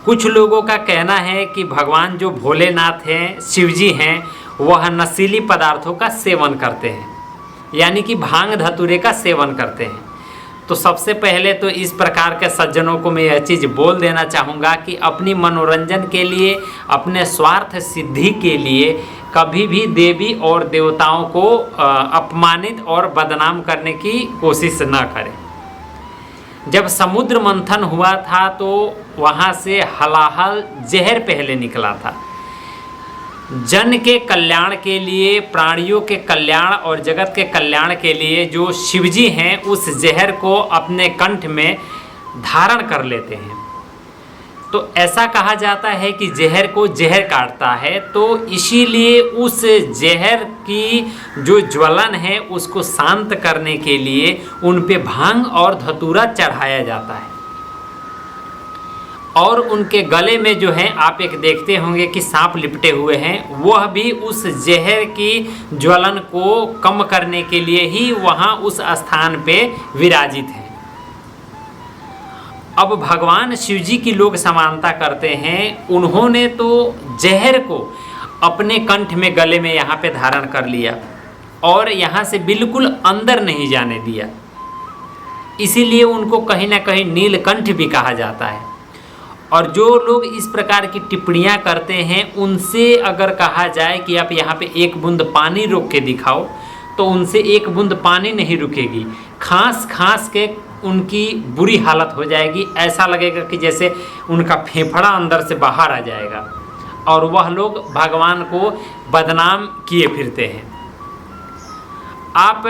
कुछ लोगों का कहना है कि भगवान जो भोलेनाथ हैं, शिव जी हैं, वह नशीली पदार्थों का सेवन करते हैं, यानी कि भांग धतूरे का सेवन करते हैं। तो सबसे पहले तो इस प्रकार के सज्जनों को मैं यह चीज़ बोल देना चाहूँगा कि अपनी मनोरंजन के लिए, अपने स्वार्थ सिद्धि के लिए कभी भी देवी और देवताओं को अपमानित और बदनाम करने की कोशिश न करें। जब समुद्र मंथन हुआ था तो वहाँ से हलाहल जहर पहले निकला था। जन के कल्याण के लिए, प्राणियों के कल्याण और जगत के कल्याण के लिए जो शिवजी हैं उस जहर को अपने कंठ में धारण कर लेते हैं। तो ऐसा कहा जाता है कि जहर को जहर काटता है, तो इसीलिए उस जहर की जो ज्वलन है उसको शांत करने के लिए उन पे भांग और धतूरा चढ़ाया जाता है। और उनके गले में जो है आप एक देखते होंगे कि सांप लिपटे हुए हैं, वह भी उस जहर की ज्वलन को कम करने के लिए ही वहाँ उस स्थान पे विराजित हैं। अब भगवान शिव जी की लोग समानता करते हैं। उन्होंने तो जहर को अपने कंठ में, गले में यहाँ पे धारण कर लिया और यहाँ से बिल्कुल अंदर नहीं जाने दिया, इसीलिए उनको कहीं ना कहीं नीलकंठ भी कहा जाता है। और जो लोग इस प्रकार की टिप्पणियाँ करते हैं उनसे अगर कहा जाए कि आप यहाँ पे एक बूंद पानी रोक के दिखाओ, तो उनसे एक बूंद पानी नहीं रुकेगी, खांस खांस के उनकी बुरी हालत हो जाएगी। ऐसा लगेगा कि जैसे उनका फेफड़ा अंदर से बाहर आ जाएगा, और वह लोग भगवान को बदनाम किए फिरते हैं। आप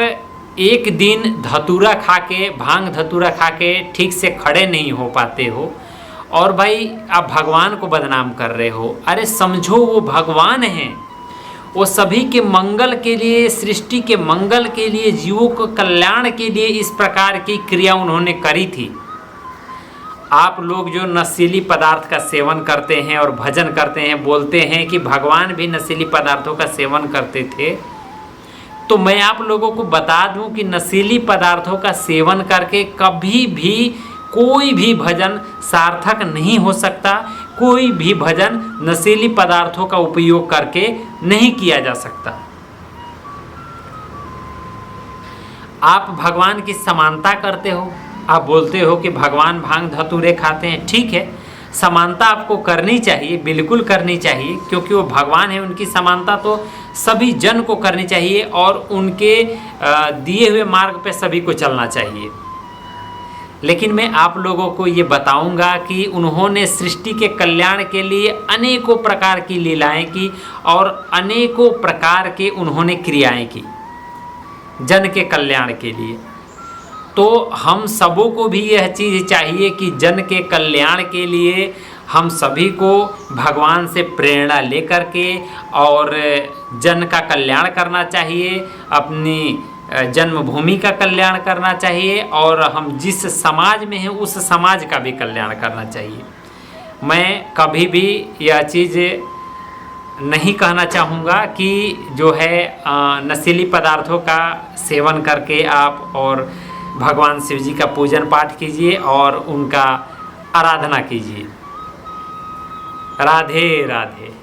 एक दिन धतूरा खा के, भांग धतूरा खा के ठीक से खड़े नहीं हो पाते हो और भाई आप भगवान को बदनाम कर रहे हो। अरे समझो वो भगवान हैं, वो सभी के मंगल के लिए, सृष्टि के मंगल के लिए, जीवों को कल्याण के लिए इस प्रकार की क्रिया उन्होंने करी थी। आप लोग जो नशीली पदार्थ का सेवन करते हैं और भजन करते हैं, बोलते हैं कि भगवान भी नशीली पदार्थों का सेवन करते थे, तो मैं आप लोगों को बता दूं कि नशीली पदार्थों का सेवन करके कभी भी कोई भी भजन सार्थक नहीं हो सकता। कोई भी भजन नशीली पदार्थों का उपयोग करके नहीं किया जा सकता। आप भगवान की समानता करते हो, आप बोलते हो कि भगवान भांग धतूरे खाते हैं, ठीक है, समानता आपको करनी चाहिए, बिल्कुल करनी चाहिए, क्योंकि वो भगवान है। उनकी समानता तो सभी जन को करनी चाहिए और उनके दिए हुए मार्ग पे सभी को चलना चाहिए। लेकिन मैं आप लोगों को ये बताऊंगा कि उन्होंने सृष्टि के कल्याण के लिए अनेकों प्रकार की लीलाएं की और अनेकों प्रकार के उन्होंने क्रियाएं की जन के कल्याण के लिए। तो हम सबों को भी यह चीज़ चाहिए कि जन के कल्याण के लिए हम सभी को भगवान से प्रेरणा लेकर के और जन का कल्याण करना चाहिए, अपनी जन्मभूमि का कल्याण करना चाहिए और हम जिस समाज में हैं उस समाज का भी कल्याण करना चाहिए। मैं कभी भी यह चीज़ नहीं कहना चाहूँगा कि जो है नशीली पदार्थों का सेवन करके आप और भगवान शिव जी का पूजन पाठ कीजिए और उनका आराधना कीजिए। राधे राधे।